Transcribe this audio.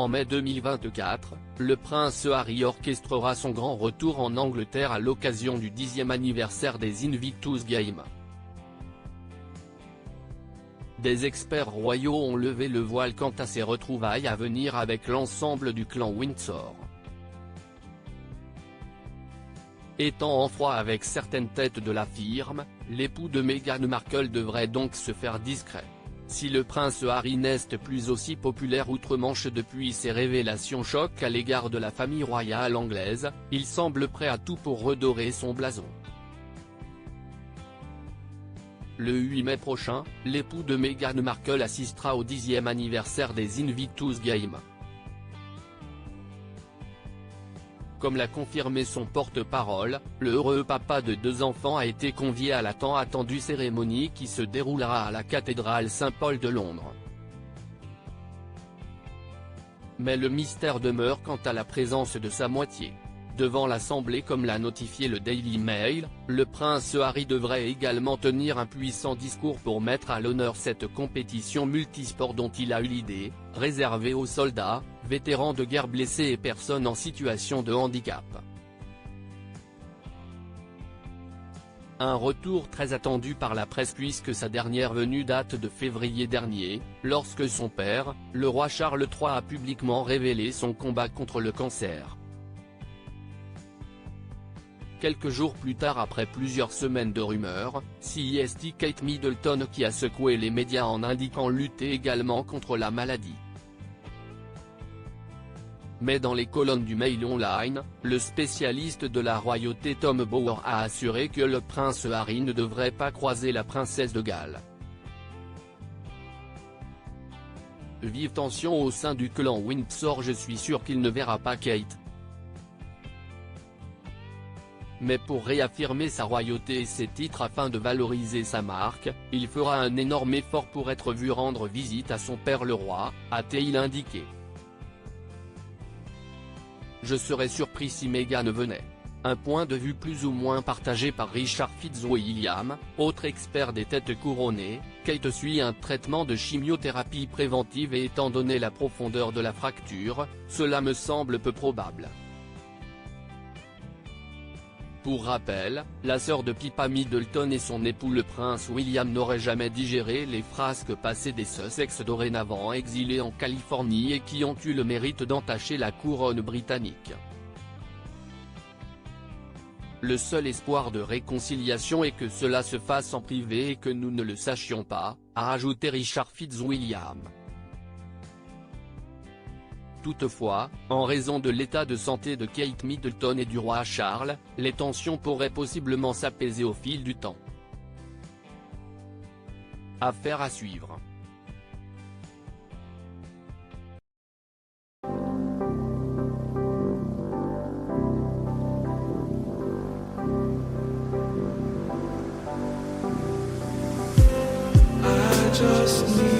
En mai 2024, le prince Harry orchestrera son grand retour en Angleterre à l'occasion du 10e anniversaire des Invictus Games. Des experts royaux ont levé le voile quant à ses retrouvailles à venir avec l'ensemble du clan Windsor. Étant en froid avec certaines têtes de la firme, l'époux de Meghan Markle devrait donc se faire discret. Si le prince Harry n'est plus aussi populaire outre-Manche depuis ses révélations choc à l'égard de la famille royale anglaise, il semble prêt à tout pour redorer son blason. Le 8 mai prochain, l'époux de Meghan Markle assistera au 10e anniversaire des Invictus Games. Comme l'a confirmé son porte-parole, le heureux papa de 2 enfants a été convié à la tant attendue cérémonie qui se déroulera à la cathédrale Saint-Paul de Londres. Mais le mystère demeure quant à la présence de sa moitié. Devant l'Assemblée, comme l'a notifié le Daily Mail, le prince Harry devrait également tenir un puissant discours pour mettre à l'honneur cette compétition multisport dont il a eu l'idée, réservée aux soldats, vétérans de guerre blessés et personnes en situation de handicap. Un retour très attendu par la presse puisque sa dernière venue date de février dernier, lorsque son père, le roi Charles III a publiquement révélé son combat contre le cancer. Quelques jours plus tard, après plusieurs semaines de rumeurs, c'est Kate Middleton qui a secoué les médias en indiquant lutter également contre la maladie. Mais dans les colonnes du Mail Online, le spécialiste de la royauté Tom Bower a assuré que le prince Harry ne devrait pas croiser la princesse de Galles. Vive tension au sein du clan Windsor. Je suis sûr qu'il ne verra pas Kate. Mais pour réaffirmer sa royauté et ses titres afin de valoriser sa marque, il fera un énorme effort pour être vu rendre visite à son père le roi, a-t-il indiqué. Je serais surpris si Meghan venait. Un point de vue plus ou moins partagé par Richard Fitzwilliam, autre expert des têtes couronnées. Kate suit un traitement de chimiothérapie préventive et étant donné la profondeur de la fracture, cela me semble peu probable. Pour rappel, la sœur de Pippa Middleton et son époux le prince William n'auraient jamais digéré les frasques passées des Sussex dorénavant exilés en Californie et qui ont eu le mérite d'entacher la couronne britannique. Le seul espoir de réconciliation est que cela se fasse en privé et que nous ne le sachions pas, a ajouté Richard Fitzwilliam. Toutefois, en raison de l'état de santé de Kate Middleton et du roi Charles, les tensions pourraient possiblement s'apaiser au fil du temps. Affaire à suivre. I just need